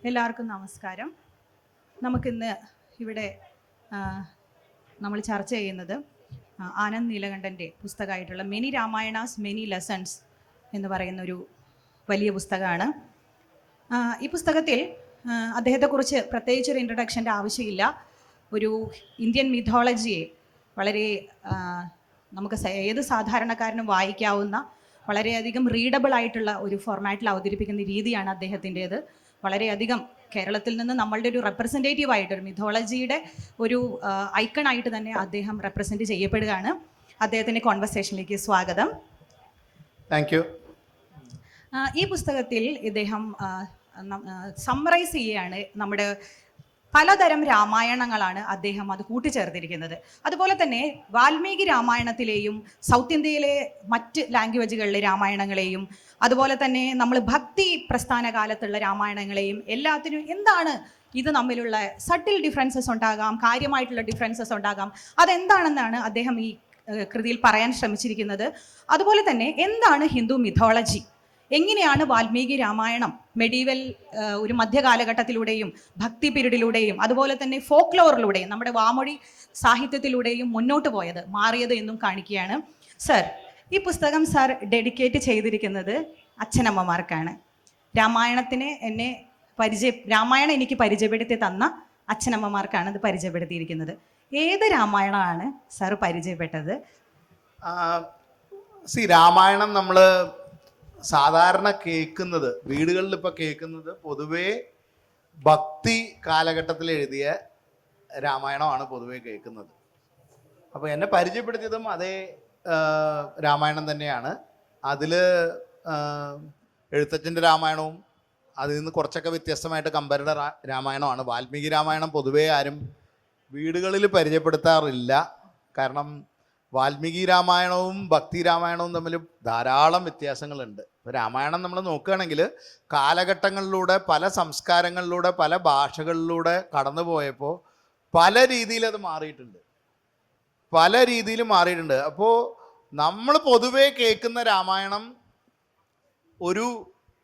എല്ലാവർക്കും നമസ്കാരം. നമുക്കിന്ന് ഇവിടെ നമ്മൾ ചർച്ച ചെയ്യുന്നത് ആനന്ദ് നീലകണ്ഠൻ്റെ പുസ്തകമായിട്ടുള്ള മെനി രാമായണാസ് മെനി ലെസൺസ് എന്ന് പറയുന്നൊരു വലിയ പുസ്തകമാണ്. ഈ പുസ്തകത്തിൽ അദ്ദേഹത്തെക്കുറിച്ച് പ്രത്യേകിച്ചൊരു ഇൻട്രഡക്ഷൻ്റെ ആവശ്യമില്ല. ഒരു ഇന്ത്യൻ മിഥോളജിയെ വളരെ നമുക്ക് ഏത് സാധാരണക്കാരനും വായിക്കാവുന്ന വളരെയധികം റീഡബിൾ ആയിട്ടുള്ള ഒരു ഫോർമാറ്റിൽ അവതരിപ്പിക്കുന്ന രീതിയാണ് അദ്ദേഹത്തിൻ്റേത്. വളരെയധികം കേരളത്തിൽ നിന്ന് നമ്മളുടെ ഒരു റെപ്രസെൻറ്റേറ്റീവ് ആയിട്ടൊരു മിഥോളജിയുടെ ഒരു ഐക്കണായിട്ട് തന്നെ അദ്ദേഹം റെപ്രസെൻറ്റ് ചെയ്യപ്പെടുകയാണ്. അദ്ദേഹത്തിൻ്റെ കോൺവെർസേഷനിലേക്ക് സ്വാഗതം. Thank you. ഈ പുസ്തകത്തിൽ ഇദ്ദേഹം സമ്മറൈസ് ചെയ്യുകയാണ്. നമ്മുടെ പലതരം രാമായണങ്ങളാണ് അദ്ദേഹം അത് കൂട്ടിച്ചേർത്തിരിക്കുന്നത്. അതുപോലെ തന്നെ വാൽമീകി രാമായണത്തിലെയും സൗത്ത് ഇന്ത്യയിലെ മറ്റ് ലാംഗ്വേജുകളിലെ രാമായണങ്ങളെയും അതുപോലെ തന്നെ നമ്മൾ ഭക്തി പ്രസ്ഥാന കാലത്തുള്ള രാമായണങ്ങളെയും എല്ലാത്തിനും എന്താണ് ഇത് തമ്മിലുള്ള സട്ടിൽ ഡിഫറൻസസ് ഉണ്ടാകാം, കാര്യമായിട്ടുള്ള ഡിഫറൻസസ് ഉണ്ടാകാം, അതെന്താണെന്നാണ് അദ്ദേഹം ഈ കൃതിയിൽ പറയാൻ ശ്രമിച്ചിരിക്കുന്നത്. അതുപോലെ തന്നെ എന്താണ് ഹിന്ദു മിഥോളജി, എങ്ങനെയാണ് വാൽമീകി രാമായണം മെഡീവൽ ഒരു മധ്യകാലഘട്ടത്തിലൂടെയും ഭക്തി പീരീഡിലൂടെയും അതുപോലെ തന്നെ ഫോക്ലോറിലൂടെയും നമ്മുടെ വാമൊഴി സാഹിത്യത്തിലൂടെയും മുന്നോട്ട് പോയത് മാറിയത് എന്നും കാണിക്കുകയാണ്. സർ, ഈ പുസ്തകം സാർ ഡെഡിക്കേറ്റ് ചെയ്തിരിക്കുന്നത് അച്ഛനമ്മമാർക്കാണ്. രാമായണം എനിക്ക് പരിചയപ്പെടുത്തി തന്ന അച്ഛനമ്മമാർക്കാണ് ഇത് പരിചയപ്പെടുത്തിയിരിക്കുന്നത്. ഏത് രാമായണമാണ് സാർ പരിചയപ്പെട്ടത്? രാമായണം നമ്മൾ സാധാരണ കേൾക്കുന്നത്, വീടുകളിൽ ഇപ്പോൾ കേൾക്കുന്നത് പൊതുവേ ഭക്തി കാലഘട്ടത്തിൽ എഴുതിയ രാമായണമാണ് പൊതുവേ കേൾക്കുന്നത്. അപ്പോൾ എന്നെ പരിചയപ്പെടുത്തിയതും അതേ രാമായണം തന്നെയാണ്. അതിൽ എഴുത്തച്ഛൻ്റെ രാമായണവും അതിൽ നിന്ന് കുറച്ചൊക്കെ വ്യത്യസ്തമായിട്ട് കമ്പയറുടെ രാമായണമാണ്. വാൽമീകി രാമായണം പൊതുവേ ആരും വീടുകളിൽ പരിചയപ്പെടുത്താറില്ല. കാരണം വാൽമീകി രാമായണവും ഭക്തി രാമായണവും തമ്മിൽ ധാരാളം വ്യത്യാസങ്ങളുണ്ട്. ഇപ്പോൾ രാമായണം നമ്മൾ നോക്കുകയാണെങ്കിൽ കാലഘട്ടങ്ങളിലൂടെ പല സംസ്കാരങ്ങളിലൂടെ പല ഭാഷകളിലൂടെ കടന്നു പോയപ്പോൾ പല രീതിയിൽ അത് മാറിയിട്ടുണ്ട്. അപ്പോൾ നമ്മൾ പൊതുവേ കേൾക്കുന്ന രാമായണം ഒരു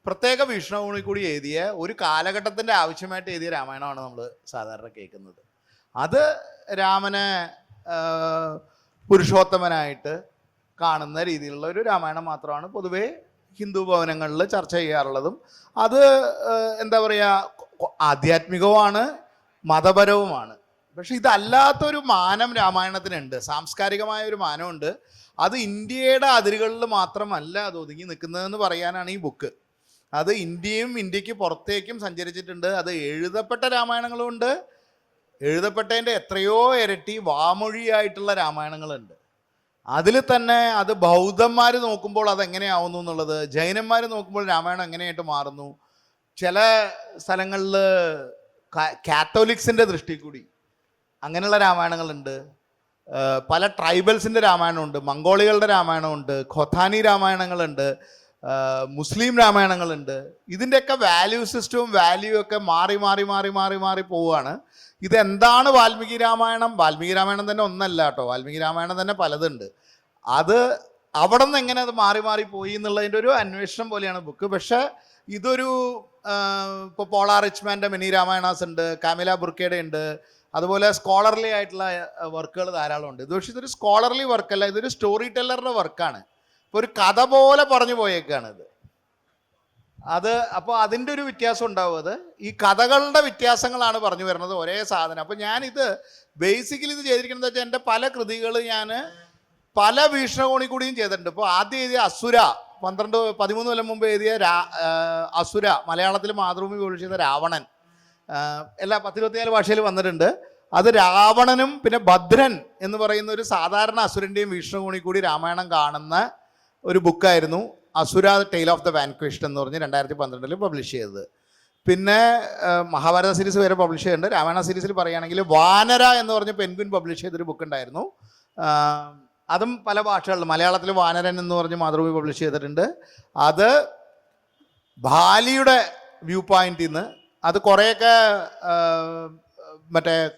പ്രത്യേക വീക്ഷണകോണിൽ കൂടി എഴുതിയ ഒരു കാലഘട്ടത്തിൻ്റെ ആവശ്യമായിട്ട് എഴുതിയ രാമായണമാണ് നമ്മൾ സാധാരണ കേൾക്കുന്നത്. അത് രാമനെ പുരുഷോത്തമനായിട്ട് കാണുന്ന രീതിയിലുള്ള ഒരു രാമായണം മാത്രമാണ് പൊതുവേ ഹിന്ദു ഭവനങ്ങളിൽ ചർച്ച ചെയ്യാറുള്ളതും. അത് എന്താ പറയുക, ആധ്യാത്മികവുമാണ്, മതപരവുമാണ്. പക്ഷെ ഇതല്ലാത്തൊരു മാനം രാമായണത്തിനുണ്ട്, സാംസ്കാരികമായ ഒരു മാനമുണ്ട്. അത് ഇന്ത്യയുടെ അതിരുകളിൽ മാത്രമല്ല അത് ഒതുങ്ങി നിൽക്കുന്നതെന്ന് പറയാനാണ് ഈ ബുക്ക്. അത് ഇന്ത്യക്ക് പുറത്തേക്കും സഞ്ചരിച്ചിട്ടുണ്ട്. അത് എഴുതപ്പെട്ട രാമായണങ്ങളുമുണ്ട്, എഴുതപ്പെട്ടതിൻ്റെ എത്രയോ ഇരട്ടി വാമൊഴിയായിട്ടുള്ള രാമായണങ്ങളുണ്ട്. അതിൽ തന്നെ അത് ബൗദ്ധന്മാർ നോക്കുമ്പോൾ അതെങ്ങനെയാവുന്നു എന്നുള്ളത്, ജൈനന്മാർ നോക്കുമ്പോൾ രാമായണം എങ്ങനെയായിട്ട് മാറുന്നു, ചില സ്ഥലങ്ങളിൽ കാത്തോലിക്സിൻ്റെ ദൃഷ്ടി കൂടി അങ്ങനെയുള്ള രാമായണങ്ങളുണ്ട്. പല ട്രൈബൽസിൻ്റെ രാമായണമുണ്ട്, മംഗോളികളുടെ രാമായണമുണ്ട്, ഖൊഥാനി രാമായണങ്ങളുണ്ട്, മുസ്ലിം രാമായണങ്ങളുണ്ട്. ഇതിൻ്റെയൊക്കെ വാല്യൂ സിസ്റ്റവും വാല്യൂ ഒക്കെ മാറി മാറി മാറി മാറി മാറി പോവുകയാണ്. ഇതെന്താണ് വാൽമീകി രാമായണം? വാൽമീകി രാമായണം തന്നെ ഒന്നല്ല കേട്ടോ, വാൽമീകി രാമായണം തന്നെ പലതുണ്ട്. അത് അവിടെ നിന്ന് എങ്ങനെ അത് മാറി മാറി പോയി എന്നുള്ളതിൻ്റെ ഒരു അന്വേഷണം പോലെയാണ് ബുക്ക്. പക്ഷേ ഇതൊരു ഇപ്പോൾ പോളാ റിച്ച്മാൻ്റെ മെനി രാമായണാസ് ഉണ്ട്, കാമില ബുർക്കയുടെ ഉണ്ട്, അതുപോലെ സ്കോളർലി ആയിട്ടുള്ള വർക്കുകൾ ധാരാളം ഉണ്ട്. പക്ഷേ ഇതൊരു സ്കോളർലി വർക്കല്ല, ഇതൊരു സ്റ്റോറി ടെല്ലറുടെ വർക്കാണ്. ഇപ്പോൾ ഒരു കഥ പോലെ പറഞ്ഞു പോയേക്കാണ് ഇത്. അപ്പോൾ അതിൻ്റെ ഒരു വ്യത്യാസം ഉണ്ടാവും. അത് ഈ കഥകളുടെ വ്യത്യാസങ്ങളാണ് പറഞ്ഞു വരുന്നത്, ഒരേ സാധനം. അപ്പോൾ ഞാനിത് ബേസിക്കലി ഇത് ചെയ്തിരിക്കുന്നത് വെച്ചാൽ എൻ്റെ പല കൃതികൾ ഞാൻ പല വീക്ഷണകോണിൽ കൂടിയും ചെയ്തിട്ടുണ്ട്. ഇപ്പോൾ ആദ്യം എഴുതിയ അസുര 13 കൊല്ലം മുമ്പ് എഴുതിയ അസുര, മലയാളത്തിൽ മാതൃഭൂമി പബ്ലിഷ് ചെയ്ത രാവണൻ, എല്ലാ 10-24 ഭാഷയിൽ വന്നിട്ടുണ്ട്. അത് രാവണനും പിന്നെ ഭദ്രൻ എന്ന് പറയുന്ന ഒരു സാധാരണ അസുരൻ്റെയും വീക്ഷണകോണിൽ കൂടി രാമായണം കാണുന്ന ഒരു ബുക്കായിരുന്നു അസുര ടെയിൽ ഓഫ് ദ വാൻക്വിഷ്ഡ് എന്ന് പറഞ്ഞ് 2012 പബ്ലിഷ് ചെയ്തത്. പിന്നെ മഹാഭാരത സീരീസ് വരെ പബ്ലിഷ് ചെയ്തിട്ടുണ്ട്. രാമായണ സീരീസിൽ പറയുകയാണെങ്കിൽ വാനര എന്ന് പറഞ്ഞ് പെൻഗ്വിൻ പബ്ലിഷ് ചെയ്തൊരു ബുക്ക് ഉണ്ടായിരുന്നു. അതും പല ഭാഷകളിലും, മലയാളത്തിൽ വാനരൻ എന്ന് പറഞ്ഞ് മാതൃഭൂമി പബ്ലിഷ് ചെയ്തിട്ടുണ്ട്. അത് ബാലിയുടെ വ്യൂ പോയിന്റിൽ നിന്ന്, അത് കുറേയൊക്കെ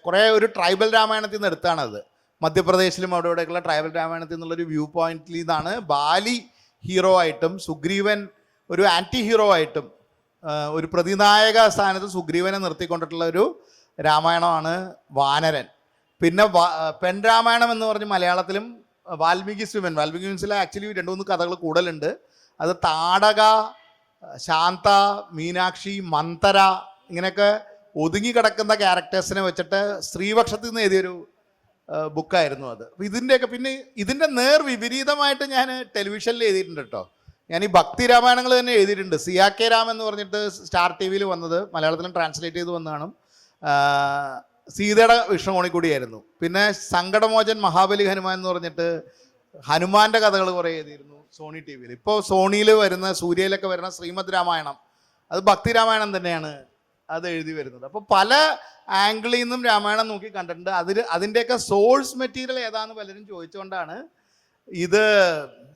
കുറേ ഒരു ട്രൈബൽ രാമായണത്തിൽ നിന്ന് എടുത്താണത്. മധ്യപ്രദേശിലും അവിടെ ഇവിടെയൊക്കെയുള്ള ട്രൈബൽ രാമായണത്തിൽ നിന്നുള്ളൊരു വ്യൂ പോയിന്റിൽ നിന്നാണ് ബാലി ഹീറോ ആയിട്ടും സുഗ്രീവൻ ഒരു ആൻറ്റി ഹീറോ ആയിട്ടും ഒരു പ്രതിനായക സ്ഥാനത്ത് സുഗ്രീവനെ നിർത്തിക്കൊണ്ടിട്ടുള്ള ഒരു രാമായണമാണ് വാനരൻ. പിന്നെ പെൺ രാമായണം എന്ന് പറഞ്ഞ് മലയാളത്തിലും വാൽമീകിസിലെ ആക്ച്വലി 2-3 കഥകൾ കൂടുതലുണ്ട്. അത് താടക, ശാന്ത, മീനാക്ഷി, മന്ഥര ഇങ്ങനെയൊക്കെ ഒതുങ്ങിക്കിടക്കുന്ന ക്യാരക്ടേഴ്സിനെ വെച്ചിട്ട് സ്ത്രീപക്ഷത്തിൽ നിന്ന് എഴുതിയൊരു ബുക്കായിരുന്നു അത്. അപ്പോൾ ഇതിൻ്റെയൊക്കെ പിന്നെ ഇതിൻ്റെ വിപരീതമായിട്ട് ഞാൻ ടെലിവിഷനിൽ എഴുതിയിട്ടുണ്ട് കേട്ടോ. ഞാൻ ഈ ഭക്തി രാമായണങ്ങൾ തന്നെ എഴുതിയിട്ടുണ്ട്. സിയാക്കെ രാം എന്ന് പറഞ്ഞിട്ട് സ്റ്റാർ ടി വിയിൽ വന്നത്, മലയാളത്തിലും ട്രാൻസ്ലേറ്റ് ചെയ്ത് വന്നതാണ്. സീതയുടെ വീക്ഷണകോണിൽ കൂടിയായിരുന്നു. പിന്നെ സങ്കടമോചൻ മഹാബലി ഹനുമാൻ എന്ന് പറഞ്ഞിട്ട് ഹനുമാന്റെ കഥകൾ കുറേ എഴുതിയിരുന്നു സോണി ടി വിയിൽ. ഇപ്പോൾ സോണിയിൽ വരുന്ന, സൂര്യയിലൊക്കെ വരുന്ന ശ്രീമദ് രാമായണം അത് ഭക്തി രാമായണം തന്നെയാണ് അത് എഴുതി വരുന്നത്. അപ്പോൾ പല ആംഗിളിൽ നിന്നും രാമായണം നോക്കി കണ്ടിട്ടുണ്ട്. അതിൻ്റെയൊക്കെ സോഴ്സ് മെറ്റീരിയൽ ഏതാന്ന് പലരും ചോദിച്ചുകൊണ്ടാണ് ഇത്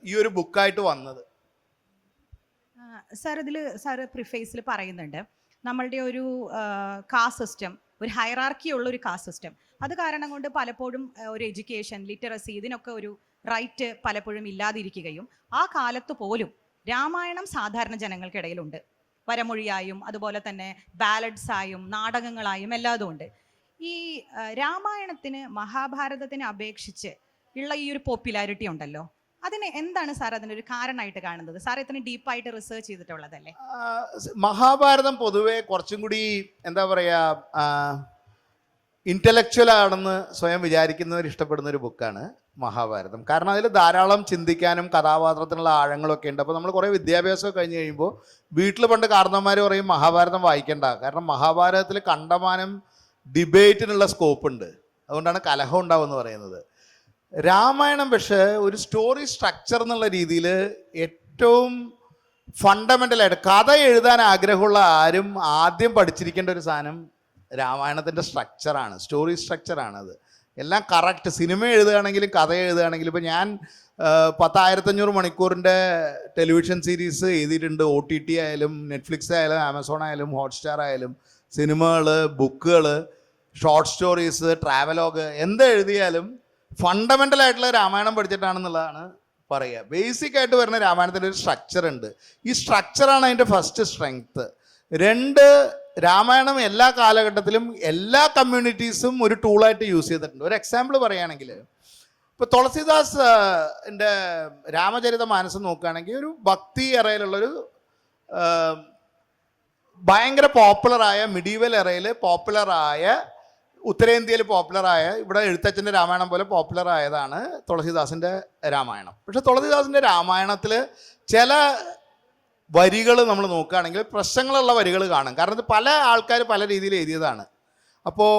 ഈ ഒരു ബുക്കായിട്ട് വന്നത്. സാർ ഇതിൽ സാറ് പ്രിഫേസിൽ പറയുന്നുണ്ട് നമ്മളുടെ ഒരു കാസ്റ്റ് സിസ്റ്റം, ഒരു ഹൈറാർക്കി ഉള്ള ഒരു കാസ്റ്റ് സിസ്റ്റം, അത് കാരണം കൊണ്ട് പലപ്പോഴും ഒരു എഡ്യൂക്കേഷൻ, ലിറ്ററസി ഇതിനൊക്കെ ഒരു റൈറ്റ് പലപ്പോഴും ഇല്ലാതിരിക്കുകയും ആ കാലത്ത് പോലും രാമായണം സാധാരണ ജനങ്ങൾക്കിടയിലുണ്ട്. വരമൊഴിയായും അതുപോലെ തന്നെ ബാലഡ്സായും നാടകങ്ങളായും എല്ലാതും ഉണ്ട്. ഈ രാമായണത്തിന് മഹാഭാരതത്തിനെ അപേക്ഷിച്ച് ഉള്ള ഈ ഒരു പോപ്പുലാരിറ്റി ഉണ്ടല്ലോ, അതിന് എന്താണ് സാർ അതിനൊരു കാരണമായിട്ട് കാണുന്നത്? സാർ ഇത്രയും ഡീപ്പായിട്ട് റിസർച്ച് ചെയ്തിട്ടുള്ളതല്ലേ? മഹാഭാരതം പൊതുവെ കുറച്ചും കൂടി എന്താ പറയുക, ഇൻ്റലക്ച്വൽ ആണെന്ന് സ്വയം വിചാരിക്കുന്നവർ ഇഷ്ടപ്പെടുന്ന ഒരു ബുക്കാണ് മഹാഭാരതം. കാരണം അതിൽ ധാരാളം ചിന്തിക്കാനും കഥാപാത്രത്തിനുള്ള ആഴങ്ങളൊക്കെ ഉണ്ട്. അപ്പോൾ നമ്മൾ കുറേ വിദ്യാഭ്യാസമൊക്കെ കഴിഞ്ഞ് കഴിയുമ്പോൾ വീട്ടിൽ പണ്ട് കാരണവന്മാർ പറയും മഹാഭാരതം വായിക്കണ്ട, കാരണം മഹാഭാരതത്തിൽ കണ്ടമാനം ഡിബേറ്റിനുള്ള സ്കോപ്പ് ഉണ്ട്, അതുകൊണ്ടാണ് കലഹം ഉണ്ടാവുമെന്ന് പറയുന്നത്. രാമായണം പക്ഷേ ഒരു സ്റ്റോറി സ്ട്രക്ചർ എന്നുള്ള രീതിയിൽ ഏറ്റവും ഫണ്ടമെൻ്റലായിട്ട് കഥ എഴുതാൻ ആഗ്രഹമുള്ള ആരും ആദ്യം പഠിച്ചിരിക്കേണ്ട ഒരു സാധനം രാമായണത്തിൻ്റെ സ്ട്രക്ചറാണ്, സ്റ്റോറി സ്ട്രക്ചറാണ്. അത് എല്ലാം കറക്റ്റ്. സിനിമ എഴുതുകയാണെങ്കിലും കഥ എഴുതുകയാണെങ്കിലും ഇപ്പോൾ ഞാൻ 10,500 മണിക്കൂറിൻ്റെ ടെലിവിഷൻ സീരീസ് എഴുതിയിട്ടുണ്ട്. OTT ആയാലും നെറ്റ്ഫ്ലിക്സ് ആയാലും ആമസോൺ ആയാലും ഹോട്ട്സ്റ്റാർ ആയാലും സിനിമകൾ, ബുക്കുകൾ, ഷോർട്ട് സ്റ്റോറീസ്, ട്രാവലോഗ്, എന്ത് എഴുതിയാലും ഫണ്ടമെൻ്റൽ ആയിട്ടുള്ള രാമായണം പഠിച്ചിട്ടാണെന്നുള്ളതാണ് പറയുക. ബേസിക് ആയിട്ട് വരുന്ന രാമായണത്തിൻ്റെ ഒരു സ്ട്രക്ചർ ഉണ്ട്. ഈ സ്ട്രക്ചറാണ് അതിൻ്റെ ഫസ്റ്റ് സ്ട്രെങ്ത്ത്. 2, രാമായണം എല്ലാ കാലഘട്ടത്തിലും എല്ലാ കമ്മ്യൂണിറ്റീസും ഒരു ടൂളായിട്ട് യൂസ് ചെയ്തിട്ടുണ്ട്. ഒരു എക്സാമ്പിൾ പറയുകയാണെങ്കിൽ ഇപ്പോൾ തുളസിദാസ് എൻ്റെ രാമചരിത മാനസ് നോക്കുകയാണെങ്കിൽ ഒരു ഭക്തി എറയിലുള്ളൊരു ഭയങ്കര പോപ്പുലറായ, മിഡീവൽ എറയിൽ പോപ്പുലറായ, ഉത്തരേന്ത്യയിൽ പോപ്പുലറായ, ഇവിടെ എഴുത്തച്ഛൻ്റെ രാമായണം പോലെ പോപ്പുലറായതാണ് തുളസിദാസിൻ്റെ രാമായണം. പക്ഷെ തുളസിദാസിൻ്റെ രാമായണത്തിൽ ചില വരികൾ നമ്മൾ നോക്കുകയാണെങ്കിൽ പ്രശ്നങ്ങളുള്ള വരികൾ കാണും. കാരണം ഇത് പല ആൾക്കാർ പല രീതിയിൽ എഴുതിയതാണ്. അപ്പോൾ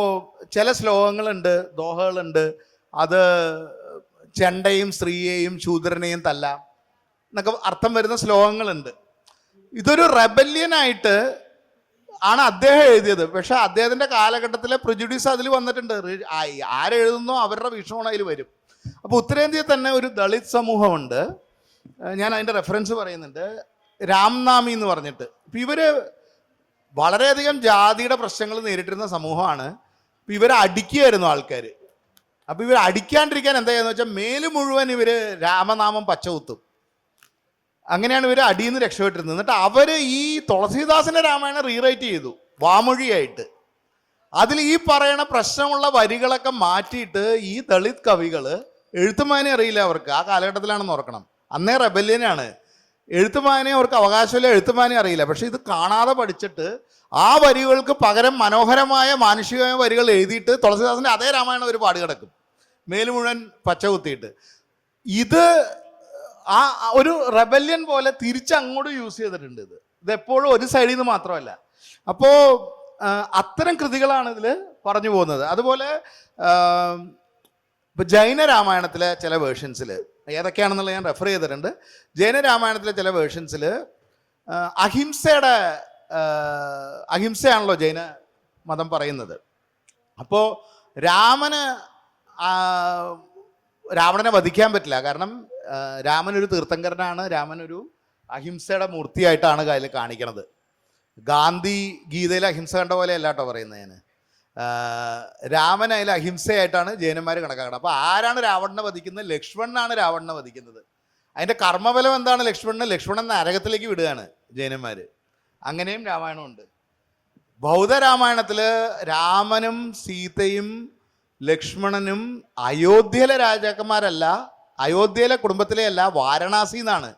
ചില ശ്ലോകങ്ങളുണ്ട്, ദോഹകളുണ്ട്, അത് ചെണ്ടയും സ്ത്രീയെയും ശൂദ്രനെയും തല്ലാം എന്നൊക്കെ അർത്ഥം വരുന്ന ശ്ലോകങ്ങളുണ്ട്. ഇതൊരു റെബല്യനായിട്ട് ആണ് അദ്ദേഹം എഴുതിയത്. പക്ഷെ അദ്ദേഹത്തിൻ്റെ കാലഘട്ടത്തിലെ പ്രിജുഡീസ് അതിൽ വന്നിട്ടുണ്ട്. ആരെഴുതുന്നോ അവരുടെ വീക്ഷണം അതിൽ വരും. അപ്പോൾ ഉത്തരേന്ത്യയിൽ തന്നെ ഒരു ദളിത് സമൂഹമുണ്ട്. ഞാൻ അതിൻ്റെ റെഫറൻസ് പറയുന്നുണ്ട്, രാംനാമി എന്ന് പറഞ്ഞിട്ട്. ഇപ്പം ഇവർ വളരെയധികം ജാതിയുടെ പ്രശ്നങ്ങൾ നേരിട്ടിരുന്ന സമൂഹമാണ്. ഇപ്പം ഇവരെ അടിക്കുകയായിരുന്നു ആൾക്കാർ. അപ്പോൾ ഇവർ അടിക്കാണ്ടിരിക്കാൻ എന്താ ചെയ്യുന്നത് വെച്ചാൽ മേല് മുഴുവൻ ഇവർ രാമനാമം പച്ചകുത്തും. അങ്ങനെയാണ് ഇവർ അടിയിൽ നിന്ന് രക്ഷപ്പെട്ടിരുന്നത്. എന്നിട്ട് അവർ ഈ തുളസീദാസിൻ്റെ രാമായണം റീറൈറ്റ് ചെയ്തു വാമൊഴിയായിട്ട്. അതിൽ ഈ പറയണ പ്രശ്നമുള്ള വരികളൊക്കെ മാറ്റിയിട്ട് ഈ ദളിത് കവികൾ, എഴുത്തുമാനെ അറിയില്ല അവർക്ക്, ആ കാലഘട്ടത്തിലാണെന്ന് ഓർക്കണം, അന്നേ റെബല്യനാണ്. എഴുത്തുമാനെ അവർക്ക് അവകാശമില്ല, എഴുത്തുമാനെ അറിയില്ല. പക്ഷെ ഇത് കാണാതെ പഠിച്ചിട്ട് ആ വരികൾക്ക് പകരം മനോഹരമായ മാനുഷികമായ വരികൾ എഴുതിയിട്ട് തുളസീദാസിൻ്റെ അതേ രാമായണം ഒരു പാട് കിടക്കും, മേല് മുഴുവൻ പച്ച കുത്തിയിട്ട്. ഇത് ആ ഒരു റെബല്യൻ പോലെ തിരിച്ചങ്ങോട്ട് യൂസ് ചെയ്തിട്ടുണ്ട്. ഇതെപ്പോഴും ഒരു സൈഡിൽ നിന്ന് മാത്രമല്ല. അപ്പോൾ അത്തരം കൃതികളാണ് ഇതിൽ പറഞ്ഞു പോകുന്നത്. അതുപോലെ ഇപ്പോൾ ജൈന രാമായണത്തിലെ ചില വേർഷൻസിൽ ഏതൊക്കെയാണെന്നുള്ളത് ഞാൻ റെഫർ ചെയ്തിട്ടുണ്ട്. ജൈന രാമായണത്തിലെ ചില വേർഷൻസിൽ അഹിംസയാണല്ലോ ജൈന മതം പറയുന്നത്. അപ്പോൾ രാവണനെ വധിക്കാൻ പറ്റില്ല. കാരണം രാമൻ ഒരു തീർത്ഥങ്കരനാണ്, രാമൻ ഒരു അഹിംസയുടെ മൂർത്തിയായിട്ടാണ് അതിൽ കാണിക്കണത്. ഗാന്ധി ഗീതയിൽ അഹിംസ കണ്ട പോലെ അല്ല കേട്ടോ പറയുന്നത് ഞാൻ. രാമൻ അതിൽ അഹിംസയായിട്ടാണ് ജൈനന്മാർ കണക്കാക്കുന്നത്. അപ്പോൾ ആരാണ് രാവണനെ വധിക്കുന്നത്? ലക്ഷ്മണനാണ് രാവണനെ വധിക്കുന്നത്. അതിൻ്റെ കർമ്മഫലം എന്താണ്? ലക്ഷ്മണൻ നരകത്തിലേക്ക് വിടുകയാണ് ജൈനന്മാർ. അങ്ങനെയും രാമായണമുണ്ട്. ബൗദ്ധരാമായണത്തിൽ രാമനും സീതയും ലക്ഷ്മണനും അയോധ്യയിലെ രാജാക്കന്മാരല്ല, അയോധ്യയിലെ കുടുംബത്തിലെ അല്ല, വാരണാസി എന്നാണ്.